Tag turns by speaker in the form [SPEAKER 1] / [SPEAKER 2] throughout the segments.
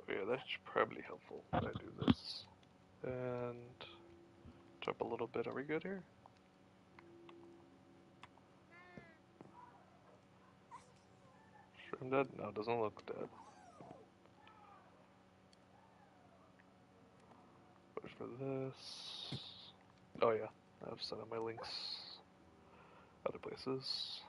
[SPEAKER 1] yeah, that should probably be helpful when I do this. And jump a little bit. Are we good here? Sure I'm dead? No, it doesn't look dead. Push for this. Oh yeah, I've set up my links other places.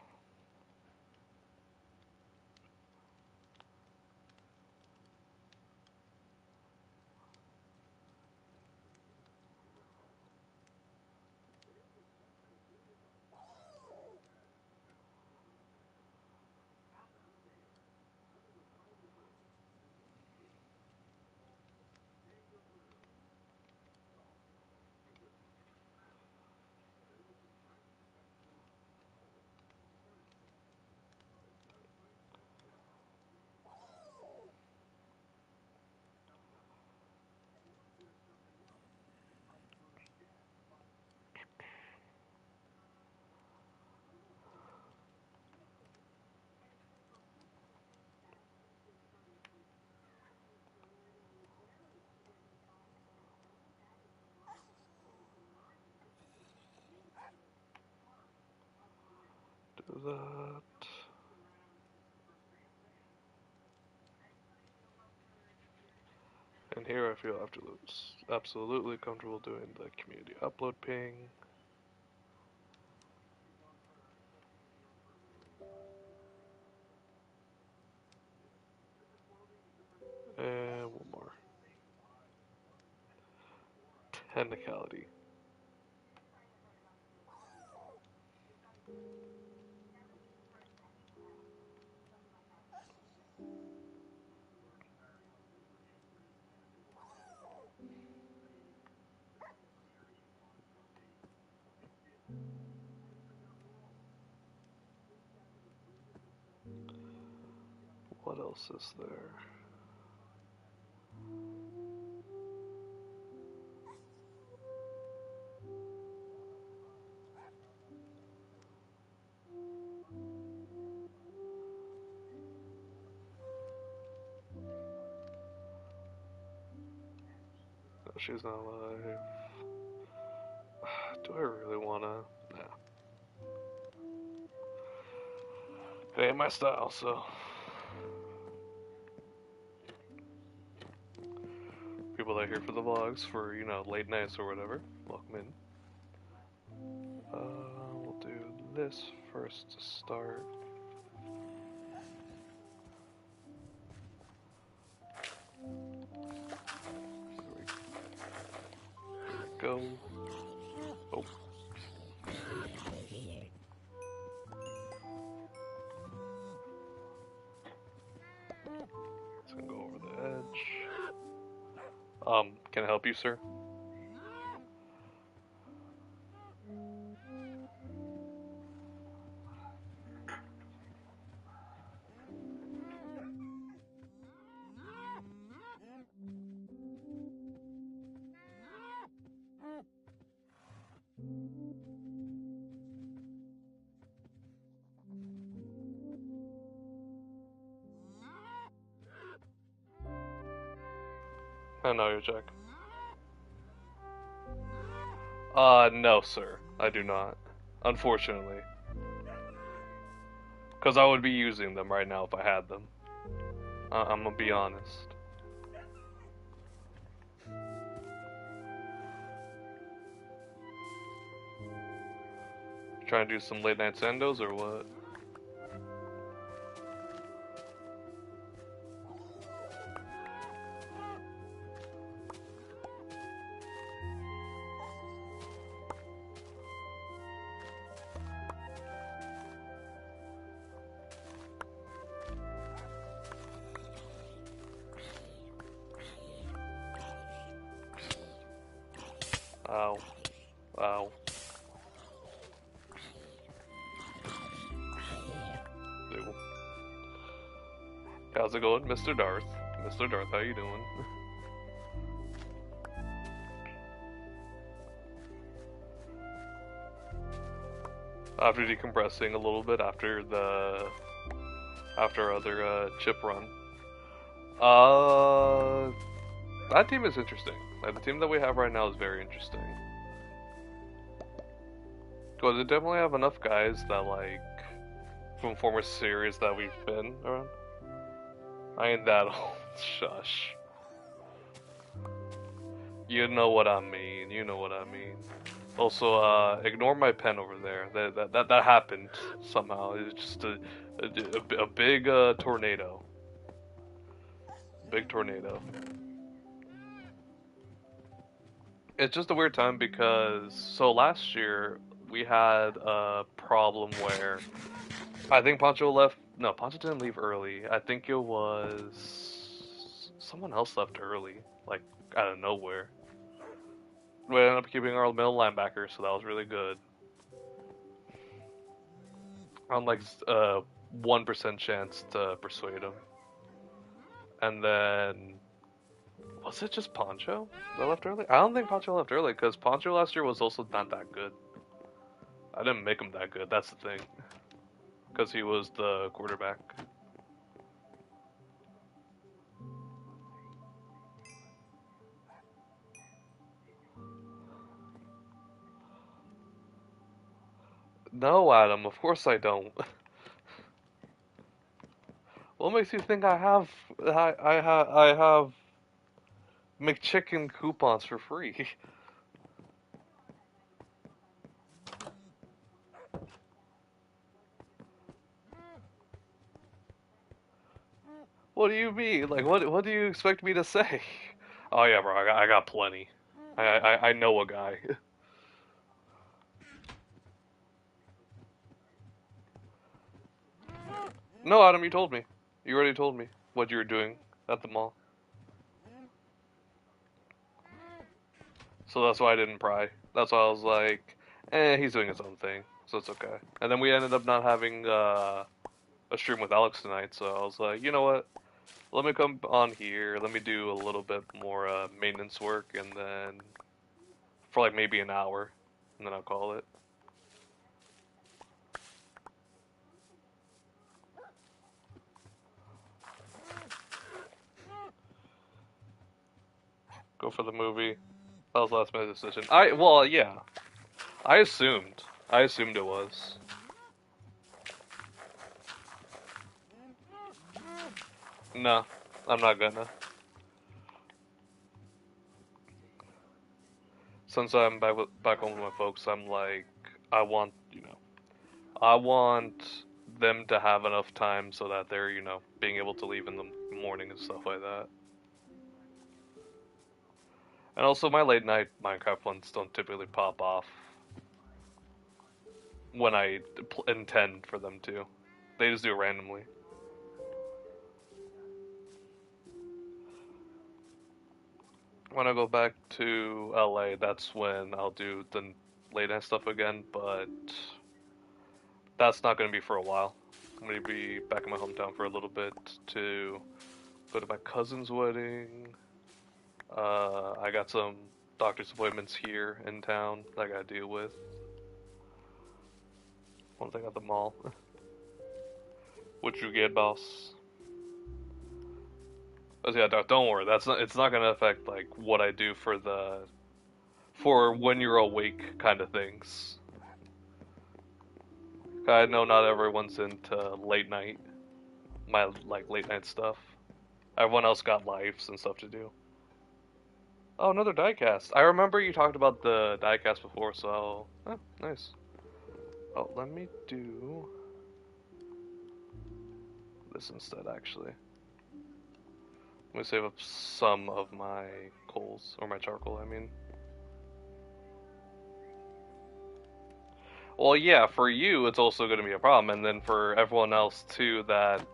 [SPEAKER 1] Do that. And here I feel absolutely comfortable doing the community upload ping. And one more. Technicality. What else is there? No, she's not alive. Do I really wanna? Nah. It ain't my style, so. People that are here for the vlogs for, you know, late nights or whatever, welcome in. We'll do this first to start. There we go. Oh. It's gonna go over the edge. Can I help you, sir? I know you, Jack. No, sir. I do not. Unfortunately. Because I would be using them right now if I had them. I'm gonna be honest. Trying to do some late night sendos or what? Ow. Ow. Ew. How's it going, Mr. Darth? Mr. Darth, how you doing? After decompressing a little bit after our other chip run, Uh, that team is interesting. Like, the team that we have right now is very interesting. Because they definitely have enough guys that, like, from former series that we've been around. I ain't that old. Shush. You know what I mean. You know what I mean. Also, ignore my pen over there. That happened somehow. It's just a big tornado. Big tornado. It's just a weird time because so last year we had a problem where I think Pancho left. No, Pancho didn't leave early. I think it was someone else left early, like out of nowhere. We ended up keeping our middle linebacker, so that was really good. On like 1% chance to persuade him, and then was it just Pancho that left early? I don't think Pancho left early because Pancho last year was also not that good. I didn't make him that good. That's the thing, because he was the quarterback. No, Adam. Of course I don't. What makes you think I have I have McChicken coupons for free? What do you mean? Like what do you expect me to say? Oh yeah, bro. I got plenty. I know a guy. No, Adam, you told me. You already told me what you were doing at the mall. So that's why I didn't pry. That's why I was like, he's doing his own thing, so it's okay. And then we ended up not having a stream with Alex tonight, so I was like, you know what? Let me come on here. Let me do a little bit more maintenance work, and then for like maybe an hour, and then I'll call it. Go for the movie. That was last minute decision. Well, yeah. I assumed. I assumed it was. No, I'm not gonna. Since I'm back home with my folks, I'm like, I want, I want them to have enough time so that they're, being able to leave in the morning and stuff like that. And also, my late night Minecraft ones don't typically pop off when I intend for them to. They just do it randomly. When I go back to LA, that's when I'll do the late night stuff again, but that's not going to be for a while. I'm going to be back in my hometown for a little bit to go to my cousin's wedding. I got some doctor's appointments here in town that I got to deal with. Once I got the mall. What you get, boss? Oh, yeah, don't worry. It's not gonna affect like what I do for when you're awake kind of things. I know not everyone's into late night, my like late night stuff. Everyone else got lives and stuff to do. Oh, another diecast. I remember you talked about the diecast before, so nice. Oh, let me do this instead, actually. Let me save up some of my coals, or my charcoal, I mean. Well, yeah, for you, it's also going to be a problem, and then for everyone else, too, that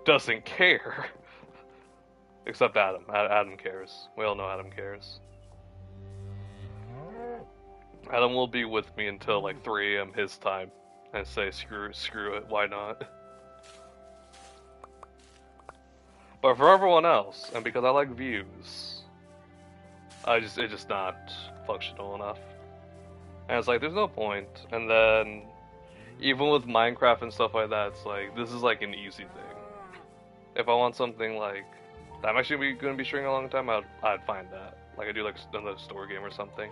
[SPEAKER 1] doesn't care. Except Adam. Adam cares. We all know Adam cares. Adam will be with me until like 3 a.m. his time, and say, screw it, why not? But for everyone else, and because I like views, it's just not functional enough. And it's like, there's no point. And then, even with Minecraft and stuff like that, it's like, this is like an easy thing. If I want something like I'm actually gonna be streaming a long time. I'd find that. Like I do like another store game or something.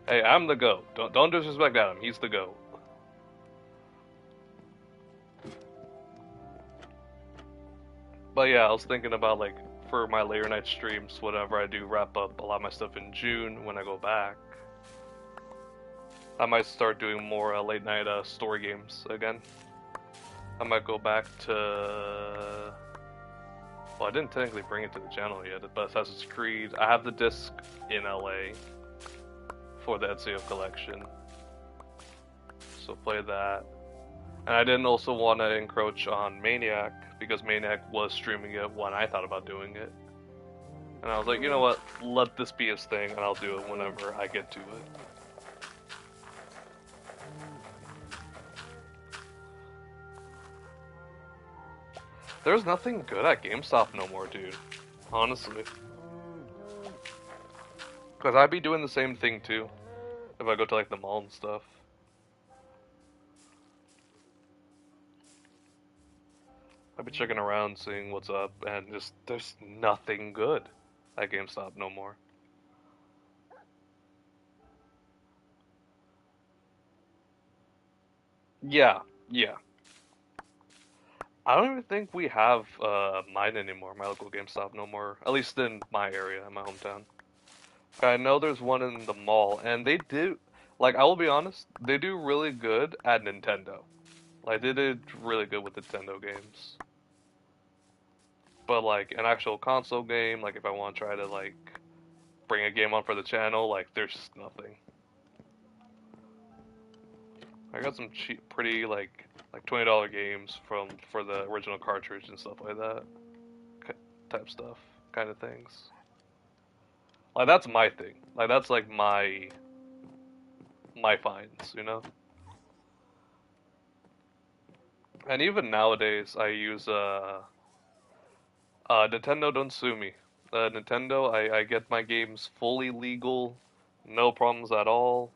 [SPEAKER 1] Hey, I'm the GOAT. Don't disrespect Adam. He's the GOAT. But yeah, I was thinking about like for my later night streams, whatever I do, wrap up a lot of my stuff in June when I go back. I might start doing more late night story games again. I might go back to. Well, I didn't technically bring it to the channel yet, but Assassin's Creed. I have the disc in LA for the Ezio collection, so play that. And I didn't also want to encroach on Maniac because Maniac was streaming it when I thought about doing it. And I was like, you know what? Let this be his thing, and I'll do it whenever I get to it. There's nothing good at GameStop no more, dude. Honestly. Because I'd be doing the same thing too if I go to like the mall and stuff. I'd be checking around, seeing what's up, and just there's nothing good at GameStop no more. Yeah, yeah. I don't even think we have mine anymore, my local GameStop no more. At least in my area, in my hometown. I know there's one in the mall, and they do, like, I will be honest, they do really good at Nintendo. Like, they did really good with Nintendo games. But, like, an actual console game, like, if I want to try to, like, bring a game on for the channel, like, there's just nothing. I got some cheap, pretty, like $20 games for the original cartridge and stuff like that. Type stuff, kind of things. Like, that's my thing. Like, that's, like, my finds, you know? And even nowadays, I use, Nintendo, don't sue me. Nintendo, I get my games fully legal, no problems at all.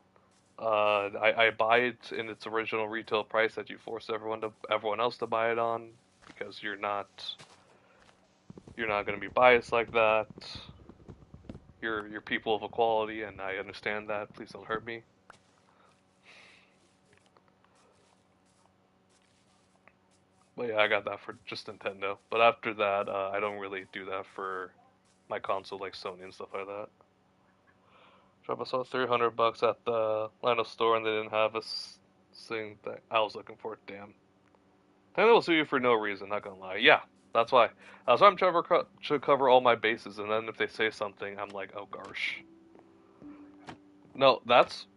[SPEAKER 1] I buy it in its original retail price that you force everyone else to buy it on, because you're not gonna be biased like that. You're people of equality, and I understand that. Please don't hurt me. But yeah, I got that for just Nintendo. But after that, I don't really do that for my console like Sony and stuff like that. I saw $300 at the Lano store, and they didn't have a thing that I was looking for. Damn. Nintendo will sue you for no reason. Not gonna lie. Yeah, that's why. That's why I'm trying to cover all my bases, and then if they say something, I'm like, oh gosh. No, that's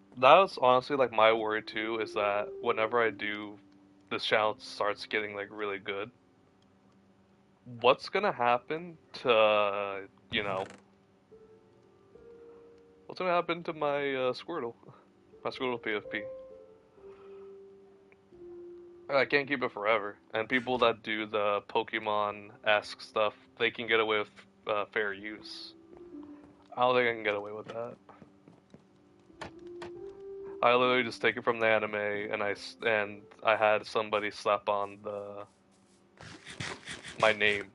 [SPEAKER 1] honestly like my worry too. Is that whenever I do, this channel starts getting like really good. What's gonna happen to what's gonna happen to my Squirtle? My Squirtle PFP. I can't keep it forever. And people that do the Pokemon-esque stuff, they can get away with fair use. I don't think I can get away with that. I literally just take it from the anime, and I had somebody slap on my name,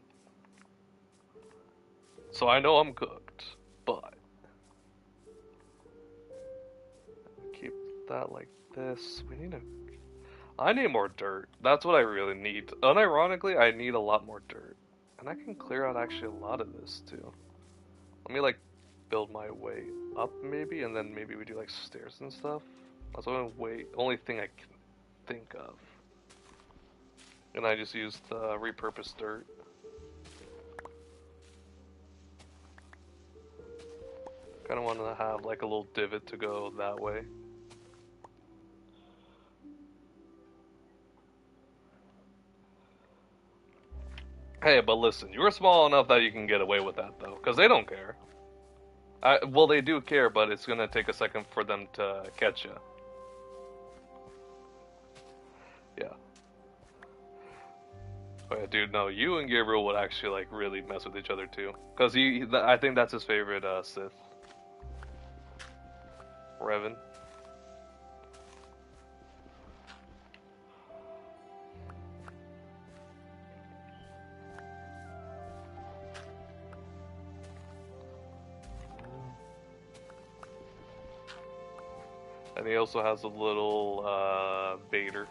[SPEAKER 1] so I know I'm cooked. But keep that like this. I need more dirt. That's what I really need. Unironically, I need a lot more dirt. And I can clear out actually a lot of this too. Let me like build my way up maybe, and then maybe we do like stairs and stuff. That's the only thing I can think of. And I just used the repurposed dirt. Kinda want to have like a little divot to go that way. Hey, but listen, you were small enough that you can get away with that, though, because they don't care. Well, they do care, but it's gonna take a second for them to catch you. Yeah. Oh yeah, dude, no, you and Gabriel would actually, like, really mess with each other, too. Because I think that's his favorite, Sith. Revan. And he also has a little Vader.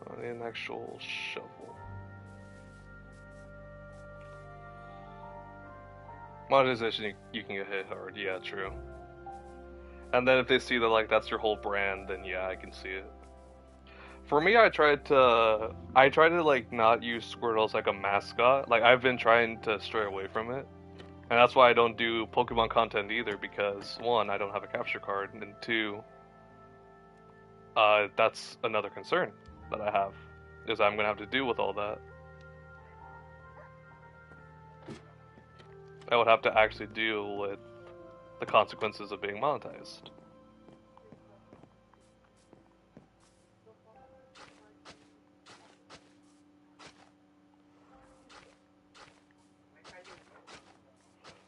[SPEAKER 1] I need an actual shovel. Monetization, you can get hit hard. Yeah, true. And then if they see that like that's your whole brand, then yeah, I can see it. For me, I try to like not use Squirtle as like a mascot. Like I've been trying to stray away from it, and that's why I don't do Pokemon content either. Because one, I don't have a capture card, and two, that's another concern that I have, is I'm gonna have to deal with all that. I would have to actually deal with the consequences of being monetized.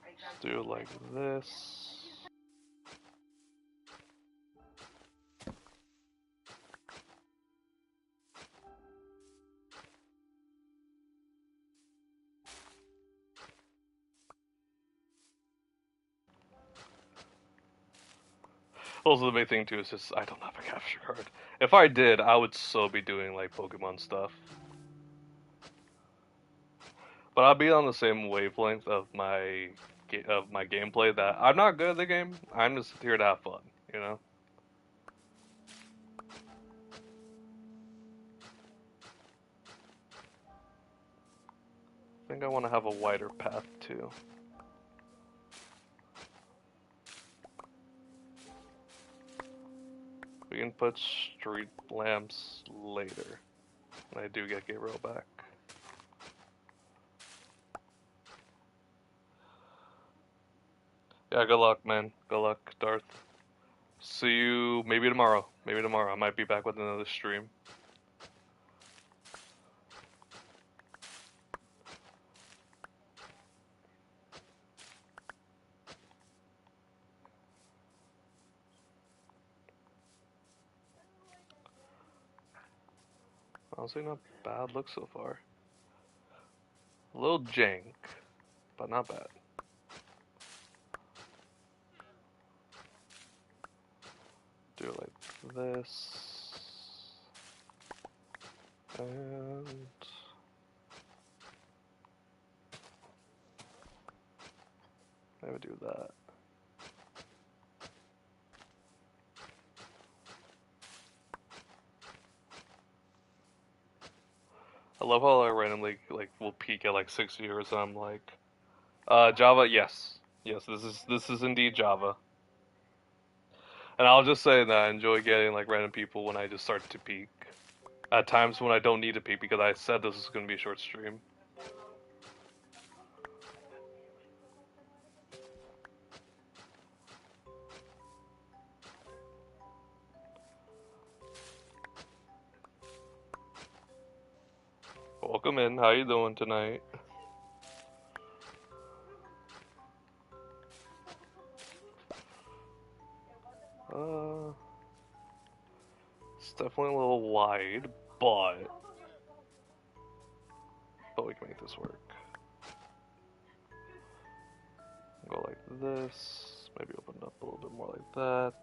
[SPEAKER 1] Let's do it like this. Also, the big thing too is just I don't have a capture card. If I did, I would so be doing like Pokemon stuff. But I'll be on the same wavelength of my gameplay that I'm not good at the game. I'm just here to have fun, you know. I think I want to have a wider path too. We can put street lamps later when I do get Gabriel back. Yeah, good luck, man. Good luck, Darth. See you maybe tomorrow. Maybe tomorrow. I might be back with another stream. Honestly, not bad look so far. A little jank, but not bad. Do it like this. And I would do that. I love how I randomly like will peak at like 6 years and I'm like, Java, yes. Yes, this is indeed Java. And I'll just say that I enjoy getting like random people when I just start to peak. At times when I don't need to peak because I said this is gonna be a short stream. Welcome in, how you doing tonight? It's definitely a little wide, but we can make this work. Go like this, maybe open it up a little bit more like that.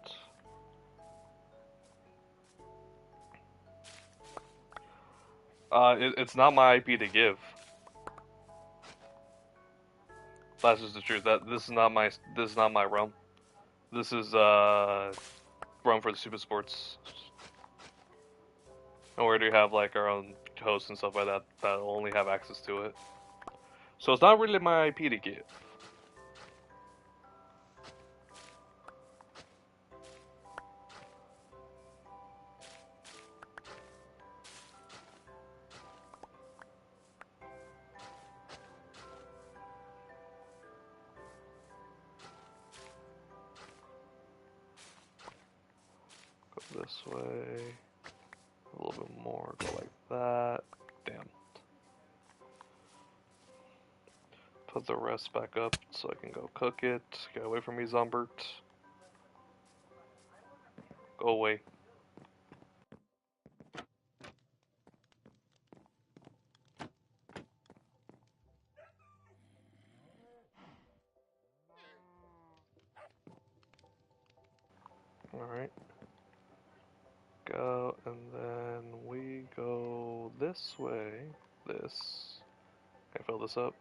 [SPEAKER 1] It's not my IP to give. That's just the truth. This is not my realm. This is realm for the Super Sports. And we do have like our own hosts and stuff like that that only have access to it. So it's not really my IP to give. Go this way. A little bit more, go like that. Damn. Put the rest back up so I can go cook it. Get away from me, Zombert. Go away. Alright. Go, and then we go this way. This. Can I fill this up?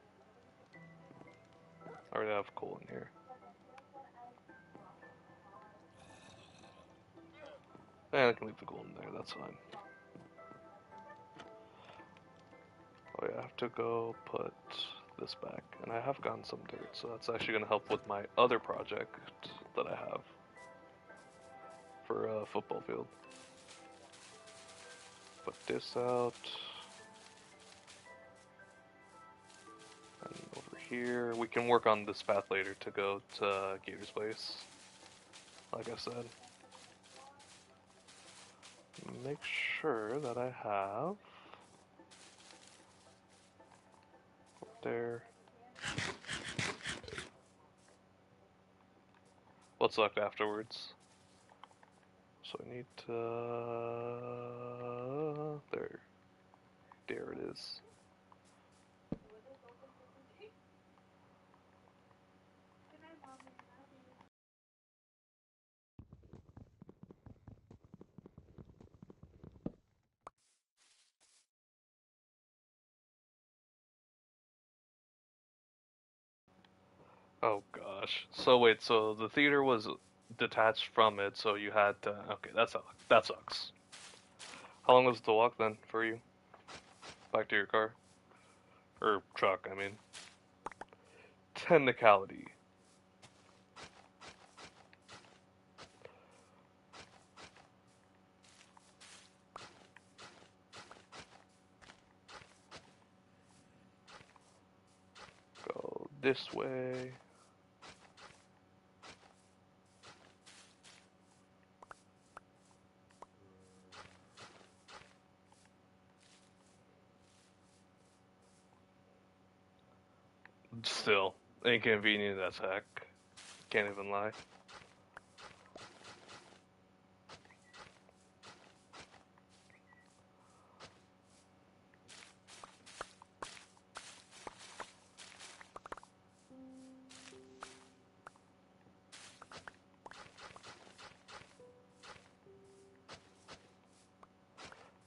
[SPEAKER 1] I already have coal in here. And I can leave the coal in there, that's fine. Oh yeah, I have to go put this back. And I have gotten some dirt, so that's actually going to help with my other project that I have for a football field. Put this out. And over here, we can work on this path later to go to Gator's place. Like I said. Make sure that I have there. What's left afterwards? So I need to there it is. Oh gosh. So wait, so the theater was detached from it, so you had to. Okay, that sucks. How long was it to walk then for you? Back to your car? Or truck, I mean. Technicality. Go this way. Still, inconvenient as heck. Can't even lie.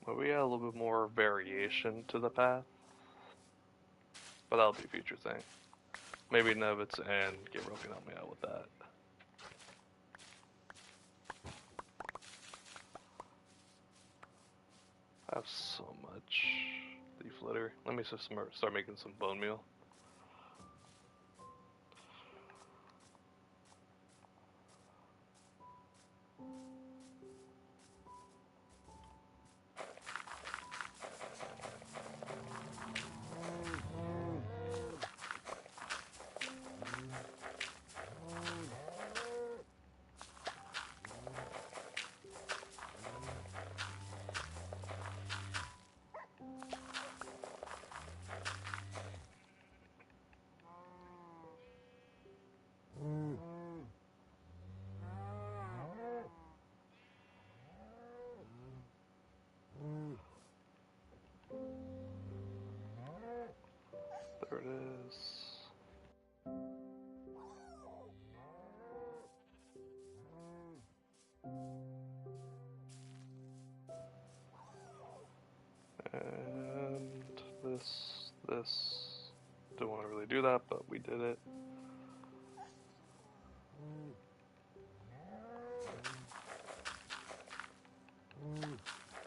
[SPEAKER 1] But we add a little bit more variation to the path. But that'll be a future thing. Maybe Nevitz and Gabriel can help me out with that. I have so much leaf litter. Let me just start making some bone meal. There it is. And this. Don't want to really do that, but we did it.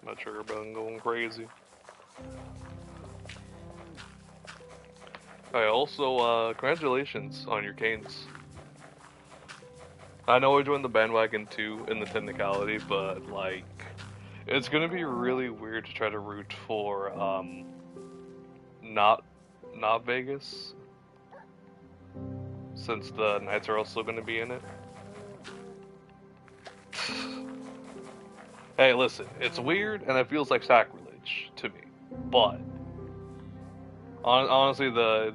[SPEAKER 1] My trigger button going crazy. Alright, also, congratulations on your canes. I know I joined the bandwagon too in the technicality, but like, it's gonna be really weird to try to root for, not Vegas, since the Knights are also gonna be in it. Hey, listen, it's weird and it feels like sacrilege to me, but honestly, the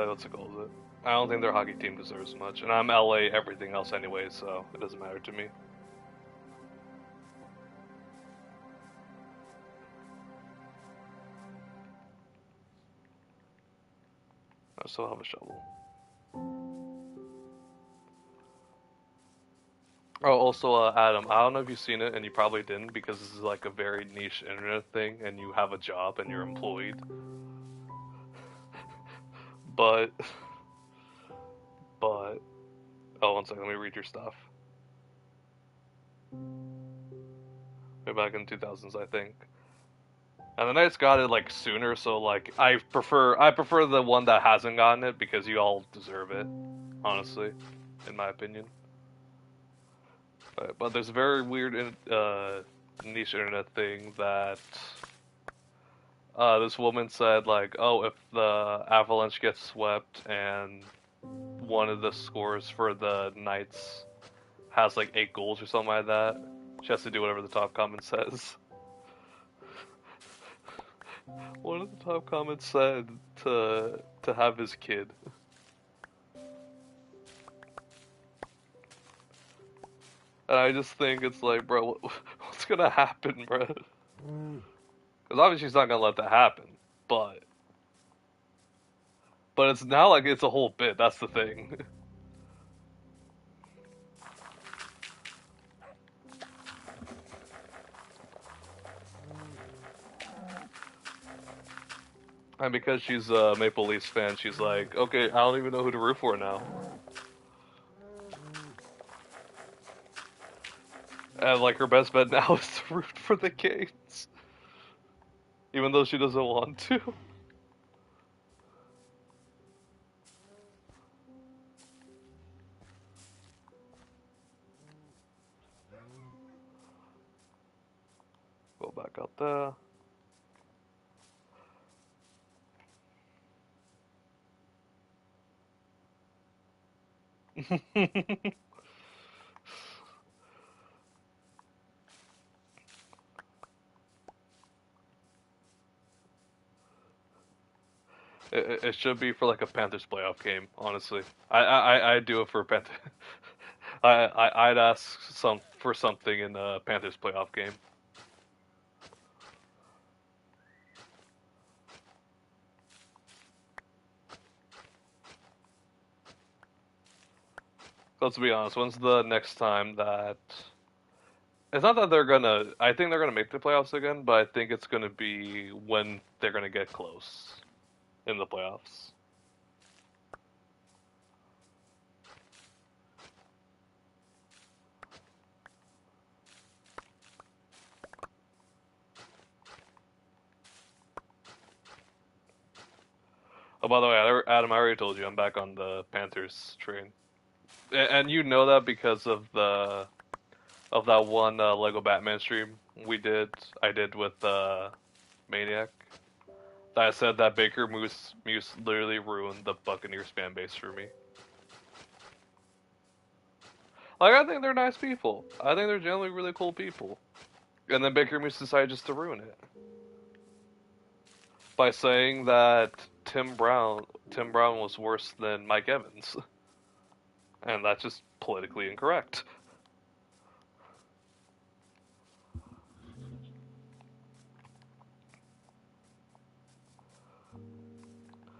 [SPEAKER 1] what's it called? I don't think their hockey team deserves much, and I'm LA everything else anyway, so it doesn't matter to me. I still have a shovel. Oh, also, Adam, I don't know if you've seen it, and you probably didn't because this is like a very niche internet thing, and you have a job and you're employed. But, but, oh, one second, let me read your stuff. Way back in 2000s, I think. And the Knights got it like sooner, so like I prefer the one that hasn't gotten it because you all deserve it, honestly, in my opinion. But there's a very weird niche internet thing that this woman said like, oh, if the Avalanche gets swept and one of the scores for the Knights has like 8 goals or something like that, she has to do whatever the top comment says. One of the top comments said to have his kid. And I just think it's like, bro, what's gonna happen, bro? Because obviously she's not gonna let that happen, but it's now like it's a whole bit. That's the thing. And because she's a Maple Leafs fan, she's like, okay, I don't even know who to root for now. And like her best bet now is to root for the Canes, even though she doesn't want to. Go back out there. It should be for like a Panthers playoff game, honestly. I'd do it for a Panther. I'd ask for something in a Panthers playoff game. Let's be honest. When's the next time that? It's not that they're gonna. I think they're gonna make the playoffs again, but I think it's gonna be when they're gonna get close in the playoffs. Oh, by the way, Adam, I already told you I'm back on the Panthers train, and you know that because of that one Lego Batman stream I did with Maniac. That I said that Baker Muse literally ruined the Buccaneers fan base for me. Like I think they're nice people. I think they're generally really cool people. And then Baker Muse decided just to ruin it by saying that Tim Brown was worse than Mike Evans, and that's just politically incorrect.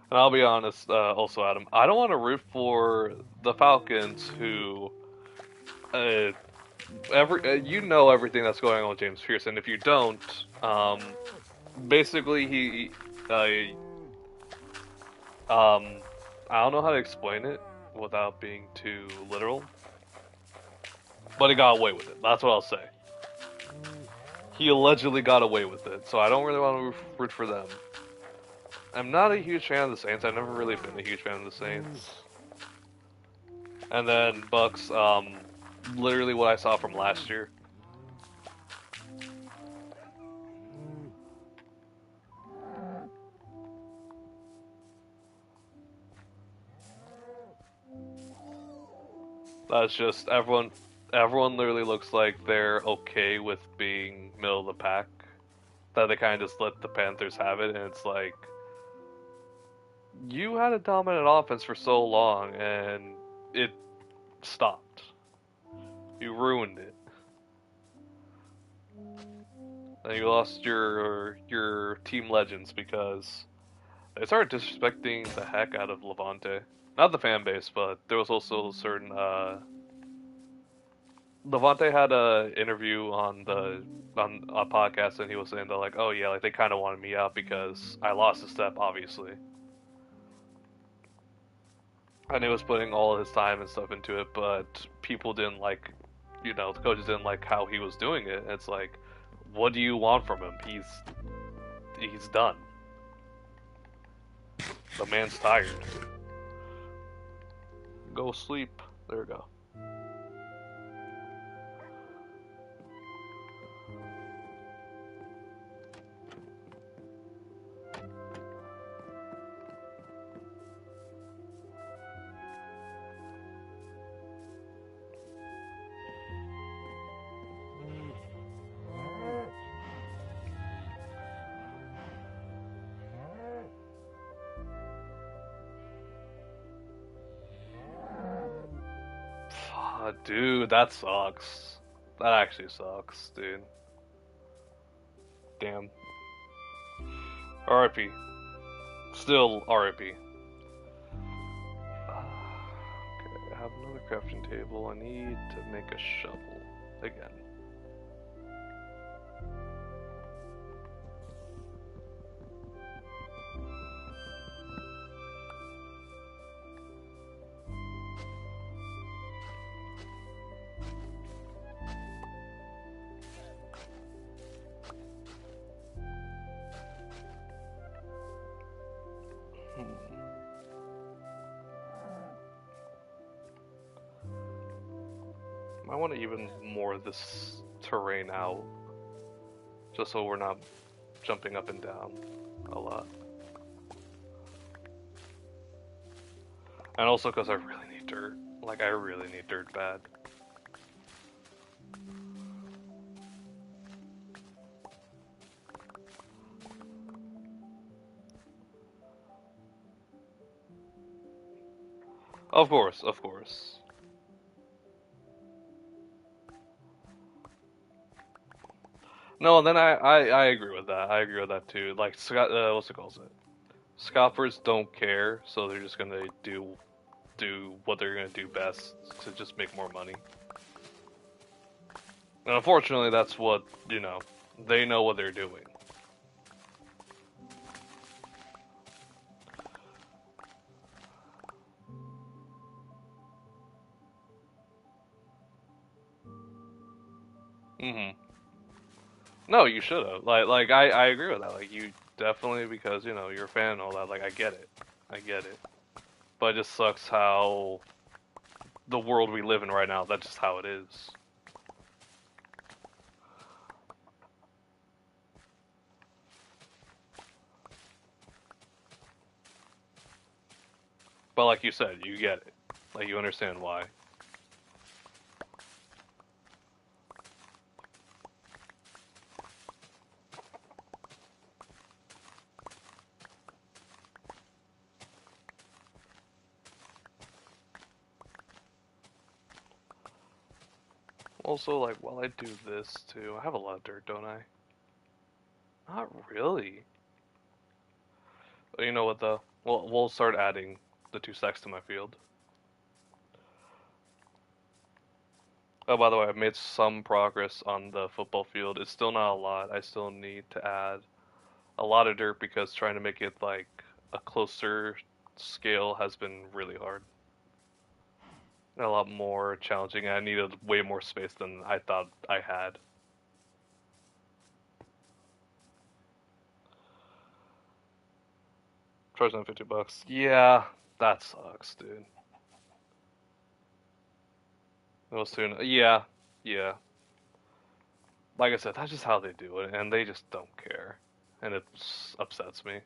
[SPEAKER 1] And I'll be honest, also Adam, I don't want to root for the Falcons, who, you know everything that's going on with James Pearson. If you don't, basically um, I don't know how to explain it without being too literal, but he got away with it. That's what I'll say. He allegedly got away with it, so I don't really want to root for them. I'm not a huge fan of the Saints. I've never really been a huge fan of the Saints. And then Bucks, literally what I saw from last year. That's just everyone. everyone literally looks like they're okay with being middle of the pack. That they kind of just let the Panthers have it, and it's like, you had a dominant offense for so long, and it stopped. You ruined it. And you lost your team legends because they started disrespecting the heck out of Levante. Not the fan base, but there was also certain Levante had a interview on a podcast, and he was saying that like, oh yeah, like they kind of wanted me out because I lost a step, obviously, and he was putting all his time and stuff into it, but people didn't like, the coaches didn't like how he was doing it. And it's like, what do you want from him? He's done. The man's tired. Go sleep. There we go. Dude, that sucks. That actually sucks, dude. Damn. RIP. Still RIP. Okay, I have another crafting table. I need to make a shovel again. I want to even more of this terrain out, just so we're not jumping up and down a lot. And also because I really need dirt. Like, I really need dirt bad. Of course, of course. No, then I agree with that. I agree with that too. Like, what's it called? Scalpers don't care, so they're just gonna do what they're gonna do best to just make more money. And unfortunately, that's what, they know what they're doing. Mm-hmm. No, you should have. I agree with that. Like, you definitely, because, you're a fan and all that, like, I get it. I get it. But it just sucks how the world we live in right now, that's just how it is. But like you said, you get it. Like, you understand why. Also, like, while I do this too, I have a lot of dirt, don't I? Not really. But you know what though? We'll start adding the 2 stacks to my field. Oh, by the way, I've made some progress on the football field. It's still not a lot. I still need to add a lot of dirt because trying to make it like a closer scale has been really hard. A lot more challenging. I needed way more space than I thought I had. Charge them $50. Yeah, that sucks, dude. It was soon. Yeah, yeah. Like I said, that's just how they do it, and they just don't care, and it upsets me.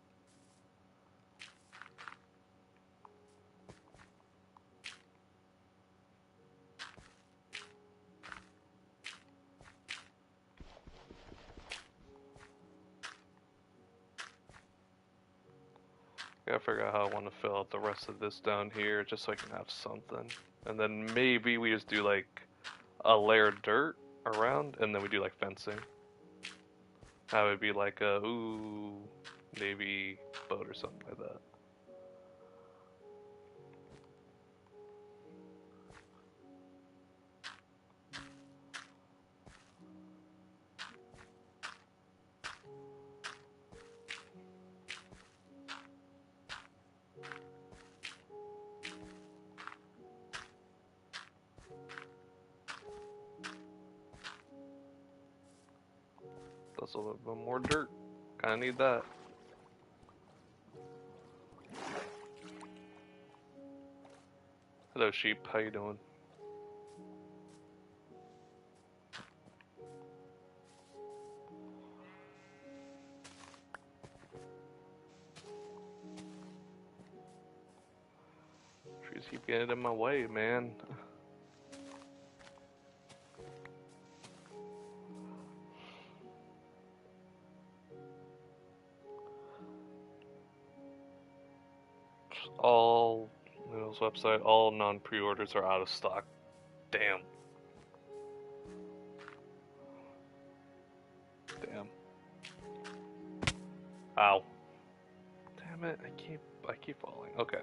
[SPEAKER 1] Gotta figure out how I want to fill out the rest of this down here, just so I can have something. And then maybe we just do like a layer of dirt around, and then we do like fencing. That would be like a navy boat or something like that. That's a little bit more dirt. Kinda need that. Hello sheep, how you doing? Trees keep getting in my way, man. All Neil's website, all non-pre-orders are out of stock. Damn. Damn. Ow. Damn it, I keep falling. Okay.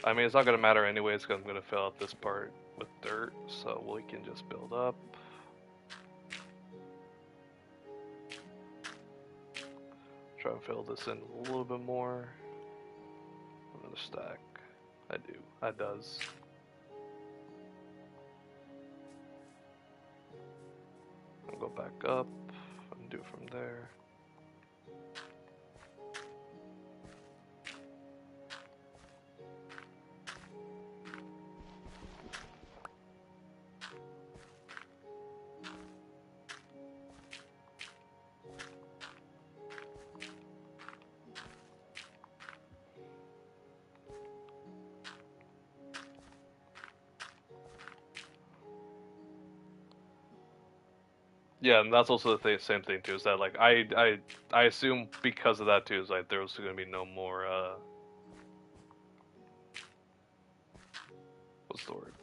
[SPEAKER 1] I mean, it's not gonna matter anyways because I'm gonna fill out this part with dirt, so we can just build up. Try and fill this in a little bit more. Another stack. I do. That does. I'll go back up and do from there. Yeah, and that's also the same thing too. Is that like I assume because of that too is like there's gonna be no more what's the word?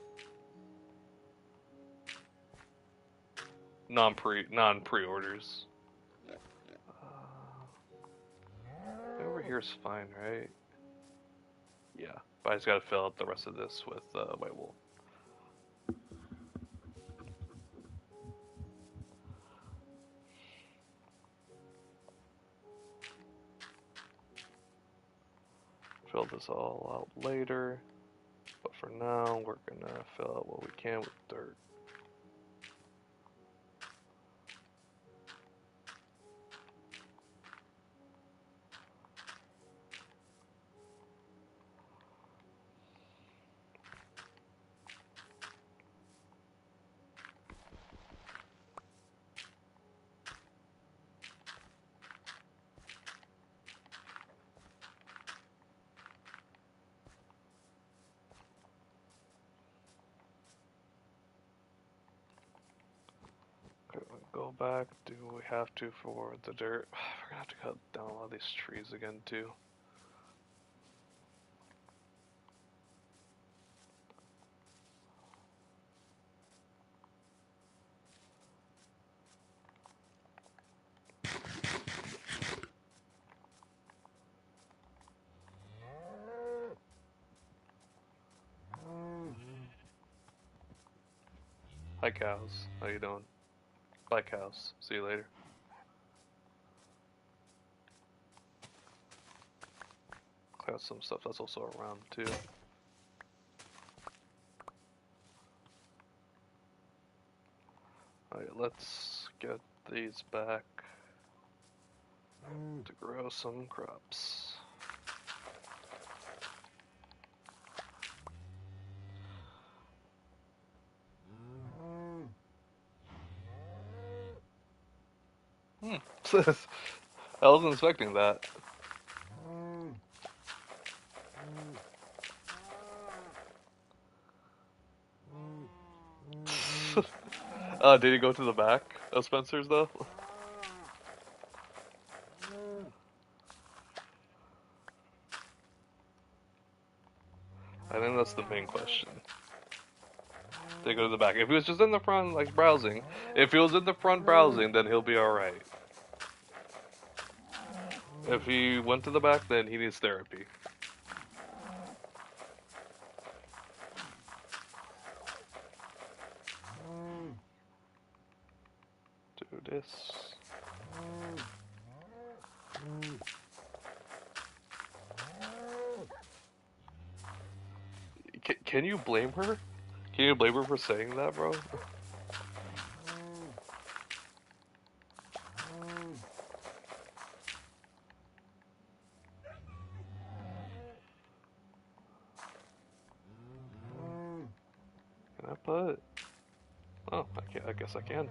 [SPEAKER 1] Non-pre-orders. Over here is fine, right? Yeah, but I just gotta fill out the rest of this with white wool. Fill this all out later, but for now we're gonna fill out what we can with dirt. Go back, do what we have to for the dirt. We're gonna have to cut down a lot of these trees again too. Hi cows, how you doing? Bye cows, see you later. Clear out some stuff that's also around too. Alright, let's get these back to grow some crops. I wasn't expecting that. Did he go to the back of Spencer's though? That's the main question. They go to the back. If he was just in the front, like browsing, if he was in the front browsing, then he'll be alright. If he went to the back, then he needs therapy. Do this. Can you blame her? Can you blame her for saying that, bro? Can I put? Oh, I can't. I guess I can.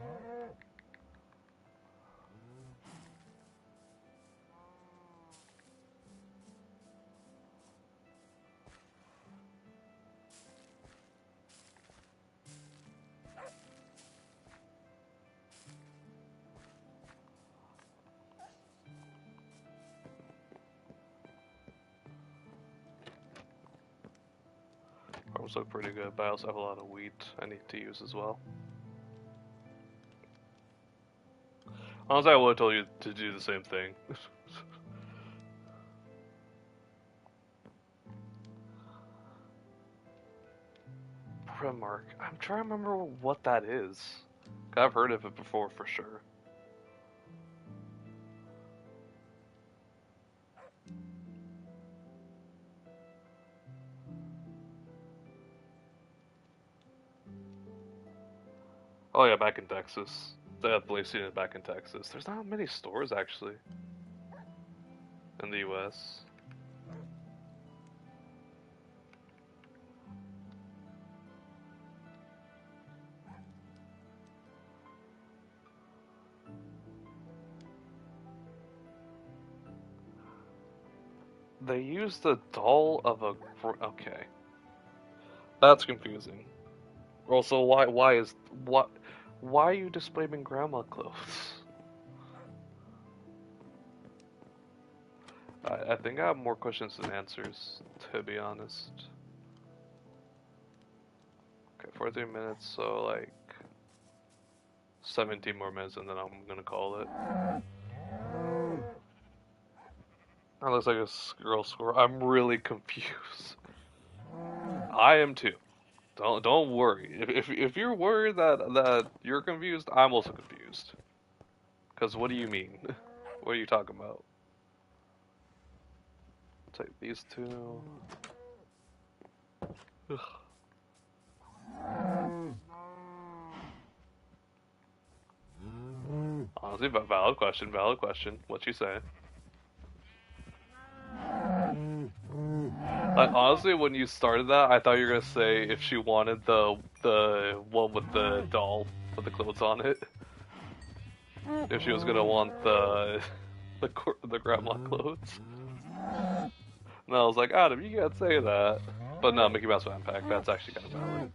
[SPEAKER 1] Farms look pretty good, but I also have a lot of wheat I need to use as well. Honestly, I would have told you to do the same thing. Primark. I'm trying to remember what that is. I've heard of it before for sure. Oh yeah, back in Texas. They have believe seen it back in Texas. There's not many stores actually in the US. They use the doll of a okay. That's confusing. Also, why are you displaying grandma clothes? I think I have more questions than answers, to be honest. Okay, 43 minutes, so like 17 more minutes, and then I'm gonna call it. That looks like a girl squirrel. I'm really confused. I am too. Don't worry. If you're worried that you're confused, I'm also confused. Cause what do you mean? What are you talking about? Take these two. Ugh. Honestly, valid question. Valid question. What you say? Like, honestly, when you started that, I thought you were gonna say if she wanted the one with the doll with the clothes on it. If she was gonna want the grandma clothes. And I was like, Adam, you can't say that. But no, Mickey Mouse Fan Pack. That's actually kind of valid.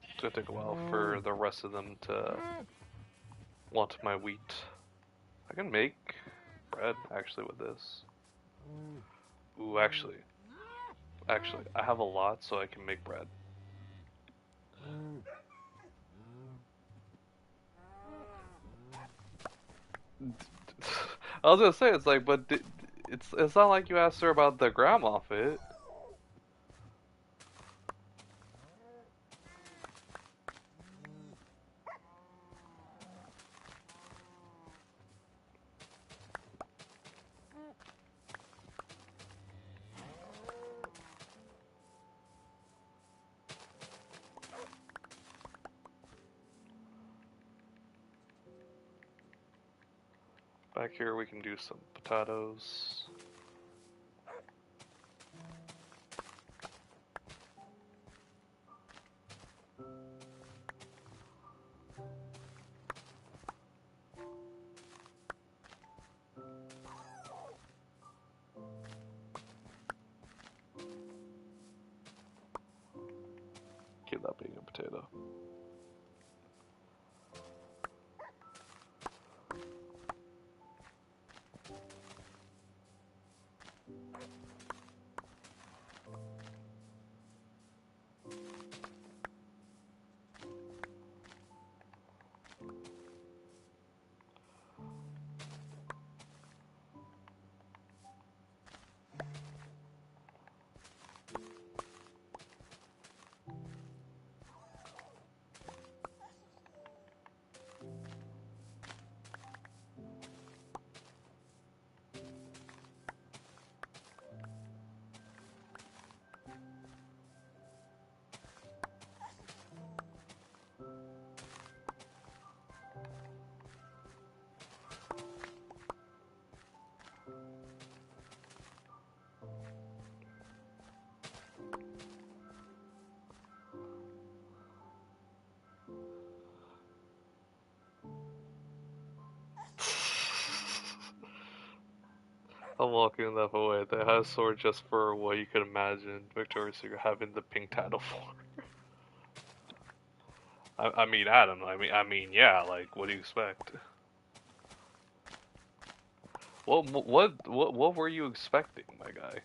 [SPEAKER 1] It's gonna take a while for the rest of them to want my wheat. I can make bread actually with this. Ooh, actually, I have a lot, so I can make bread. I was gonna say it's like, but it's not like you asked her about the grandma fit. Back here we can do some potatoes. Keep that being a potato. I'm walking that away. They have sword just for what you could imagine Victoria's Secret having the pink title for. I mean, Adam. Yeah. Like, what do you expect? What were you expecting, my guy?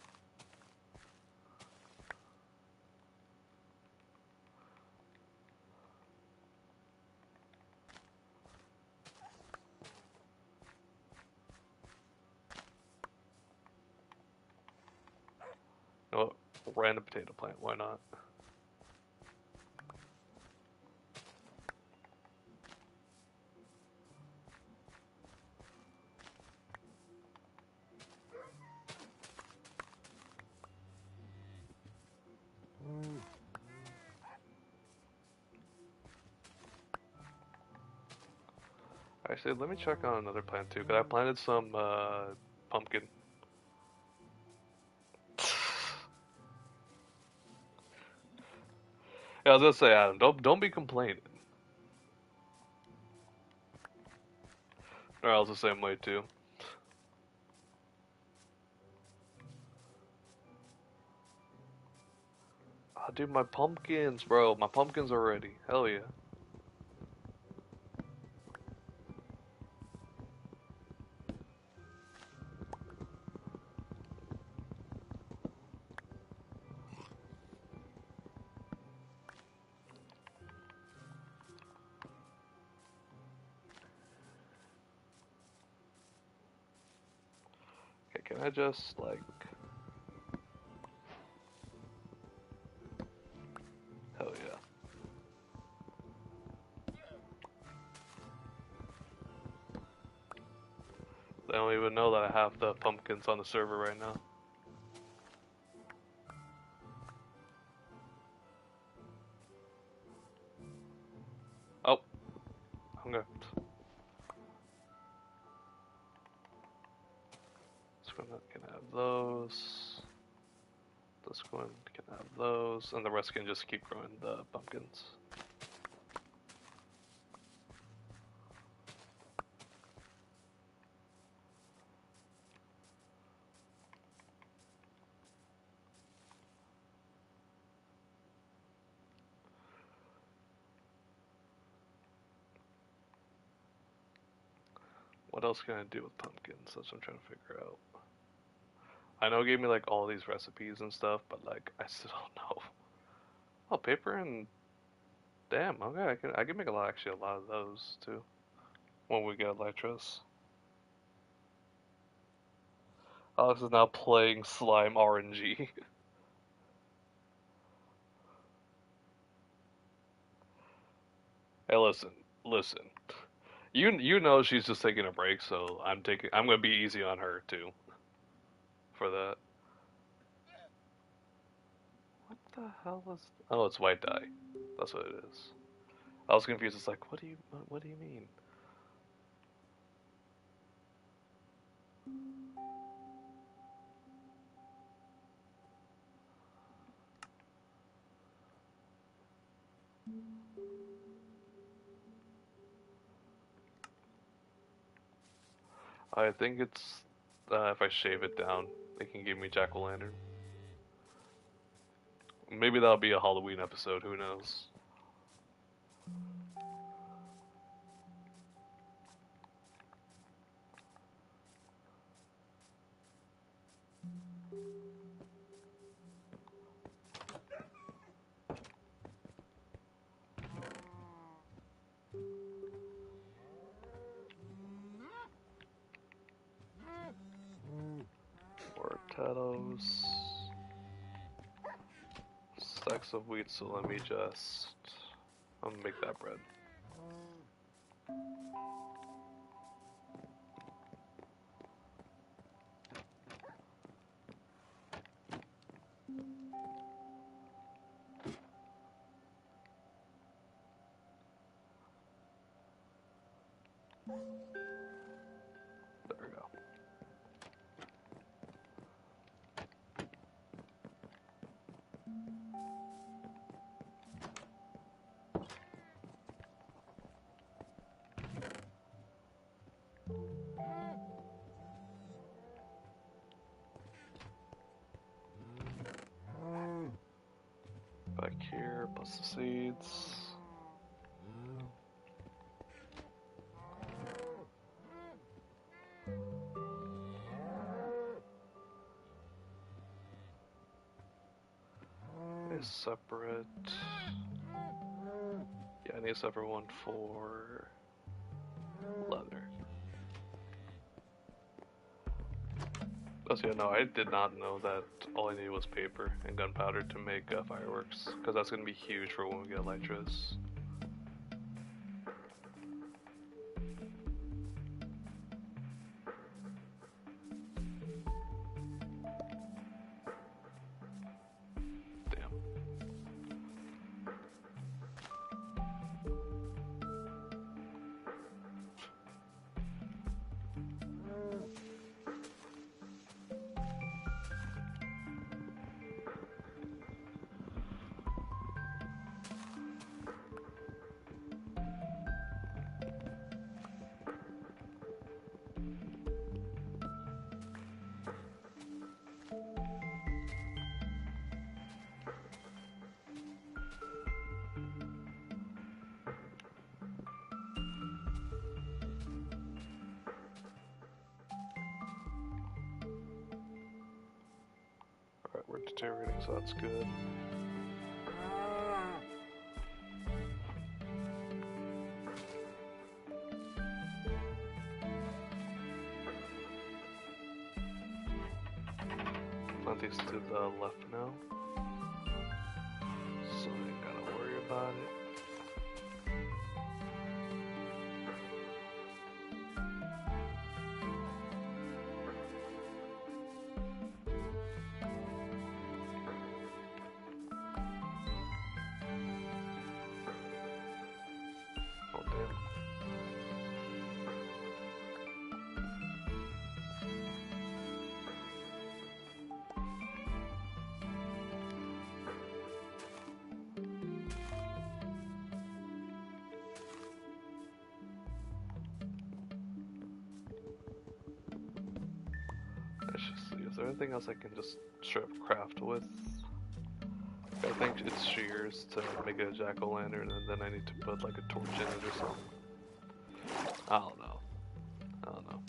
[SPEAKER 1] Oh, random potato plant. Why not? Actually, let me check on another plant too. Cause I planted some pumpkin. Yeah, I was gonna say, Adam, don't be complaining. Or I was the same way too. Oh, dude, my pumpkins, bro. My pumpkins are ready. Hell yeah. Okay, can I just like? Hell yeah. They don't even know that I have the pumpkins on the server right now. Oh, okay. This one can have those. This one can have those, and the rest can just keep growing the pumpkins. What else can I do with pumpkins? That's what I'm trying to figure out. I know it gave me like all these recipes and stuff, but like I still don't know. Oh, paper and damn. Okay, I can make actually a lot of those too when we get Electros. Alex is now playing slime RNG. Hey, listen. You know she's just taking a break, so I'm gonna be easy on her too for that. What the hell is? Oh, it's white dye. That's what it is. I was confused. It's like, what do you mean? I think it's if I shave it down, they can give me jack-o'-lantern. Maybe that'll be a Halloween episode. Who knows? More potatoes. Stacks of wheat. So let me just. I'm gonna make that bread. There we go. Back here, plus the seeds. A separate. Yeah, I need a separate one for leather. Oh, yeah, no, I did not know that all I needed was paper and gunpowder to make fireworks, because that's going to be huge for when we get elytras. Damn. Alright, we're deteriorating, so that's good. Plant these to the left now, so I ain't gotta worry about it. Oh damn. Let's just see, is there anything else I can just straight up craft with? I think it's shears to make it a jack-o'-lantern, and then I need to put like a torch in it or something. I don't know. I don't know.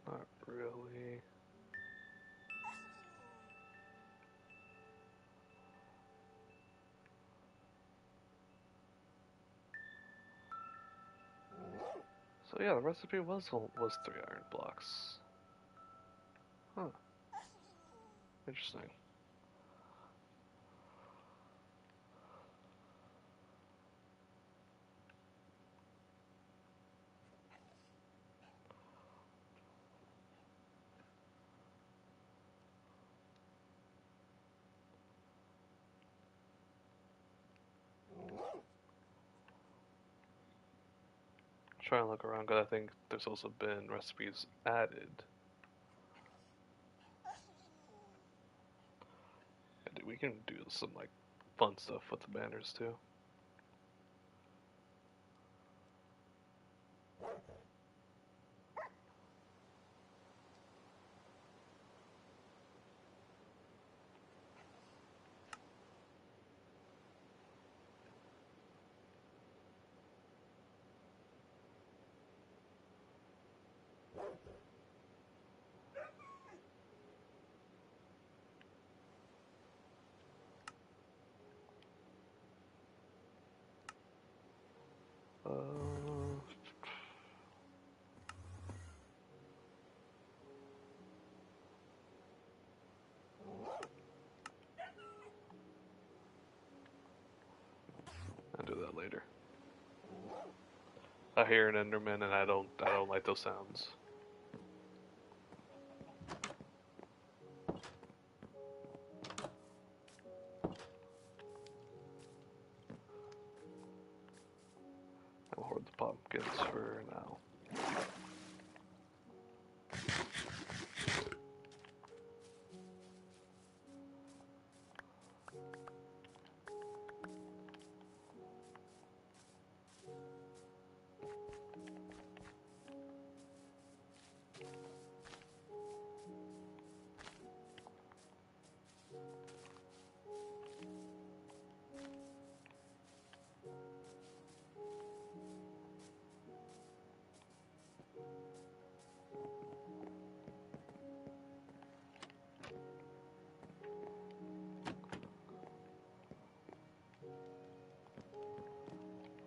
[SPEAKER 1] Not really. So yeah, the recipe was 3 iron blocks. Huh. Interesting. Try and look around, because I think there's also been recipes added. And we can do some like fun stuff with the banners too. I'll do that later. I hear an Enderman and I don't like those sounds. I'll hoard the pumpkins for now.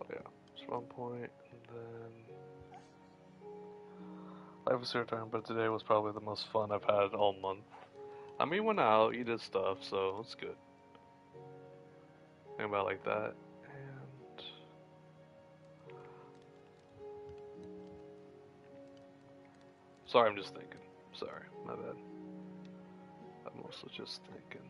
[SPEAKER 1] Oh yeah, spawn point, and then life is your turn. But today was probably the most fun I've had all month. I mean, went out, you did stuff, so it's good. Think about it like that. And sorry, I'm just thinking. Sorry, my bad. I'm mostly just thinking.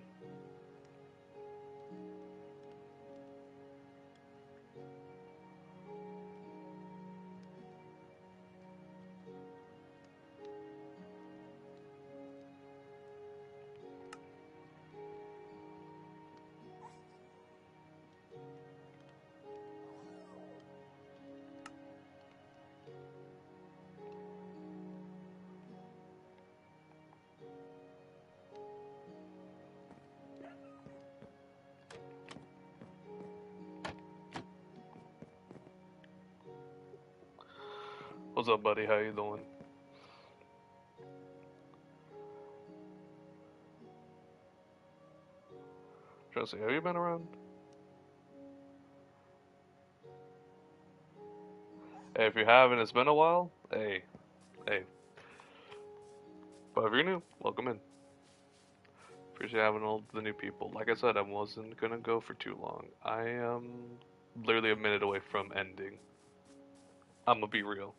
[SPEAKER 1] What's up, buddy? How you doing? Jesse, have you been around? Hey, if you haven't, it's been a while. Hey, hey. But if you're new, welcome in. Appreciate having all the new people. Like I said, I wasn't gonna go for too long. I am literally a minute away from ending. I'm gonna be real.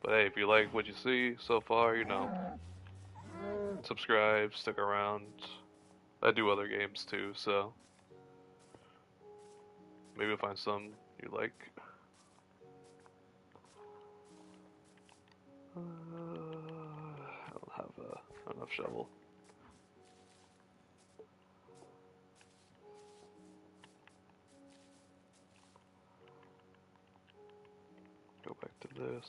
[SPEAKER 1] But hey, if you like what you see so far, subscribe, stick around. I do other games too, so maybe you'll find some you like. I don't have enough shovel. Go back to this.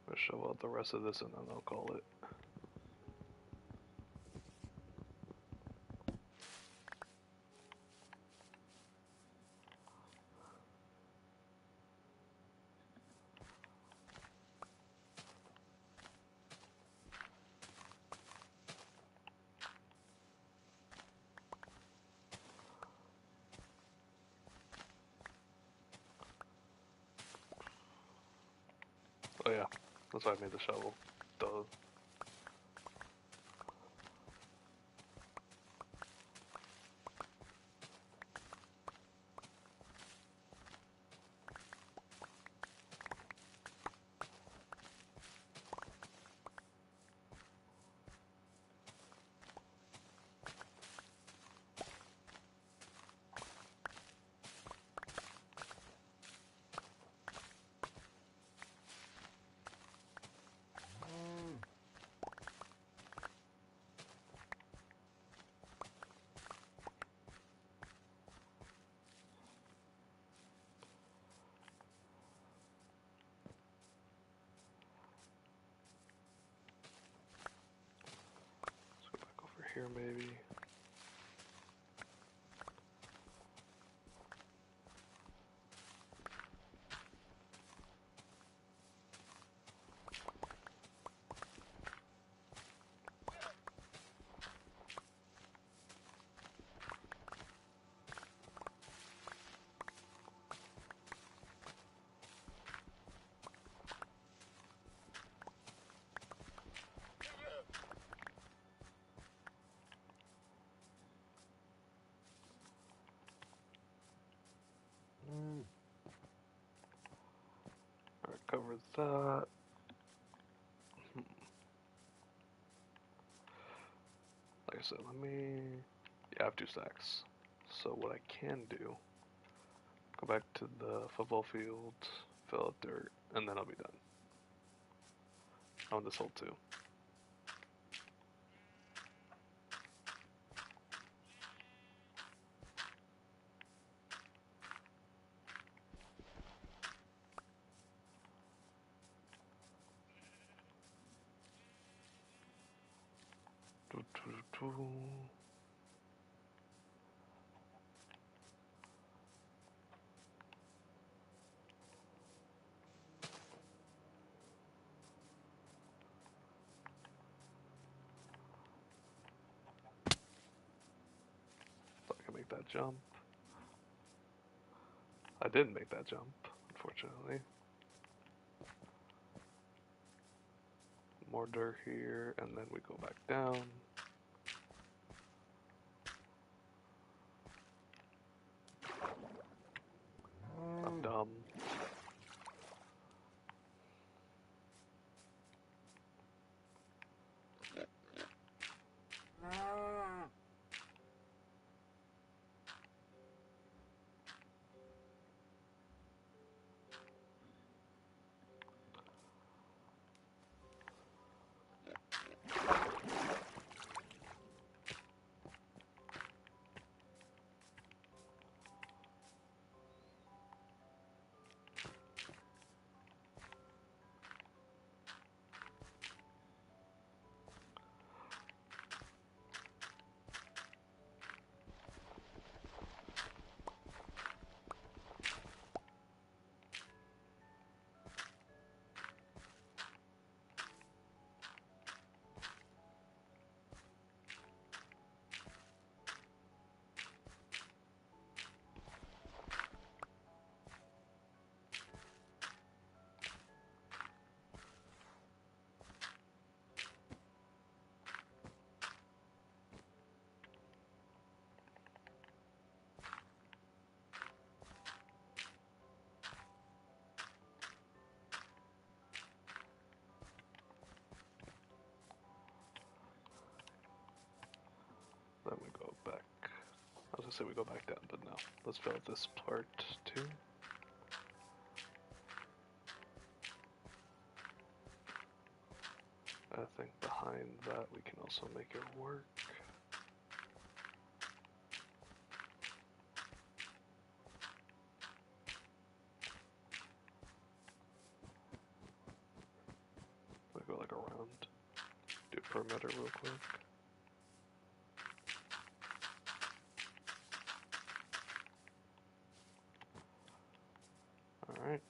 [SPEAKER 1] I'll show out the rest of this and then I'll call it. Oh yeah, that's why I made the shovel. Duh. Let's go back over here maybe. Alright, cover that. Like I said, yeah, have 2 stacks. So what I can do, go back to the football field, fill out dirt, and then I'll be done. On this hole too. Thought I could make that jump. I didn't make that jump, unfortunately. More dirt here, and then we go back down. I'm dumb. Then we go back. I was gonna say we go back down, but no. Let's fill out this part too. I think behind that we can also make it work. We'll go like around. Do perimeter real quick. Alright.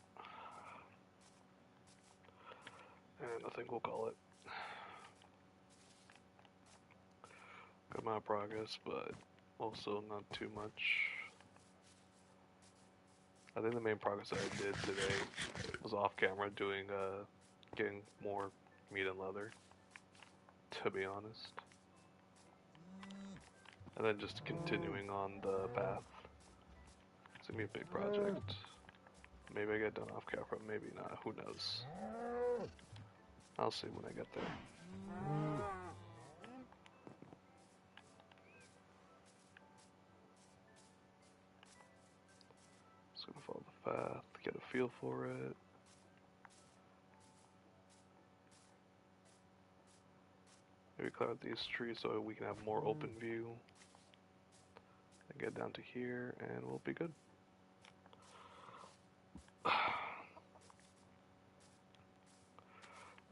[SPEAKER 1] And I think we'll call it. Good amount of progress, but also not too much. I think the main progress that I did today was off camera doing, getting more meat and leather, to be honest. And then just continuing on the path. It's gonna be a big project. Maybe I get done off camera, maybe not, who knows. I'll see when I get there. Just gonna follow the path, get a feel for it. Maybe clear out these trees so we can have more open view. And get down to here and we'll be good.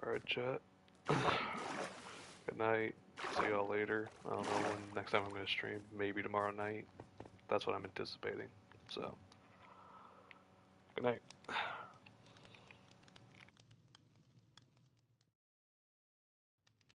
[SPEAKER 1] Alright, chat. Good night. See y'all later. I don't know when next time I'm gonna stream. Maybe tomorrow night. That's what I'm anticipating. So, good night.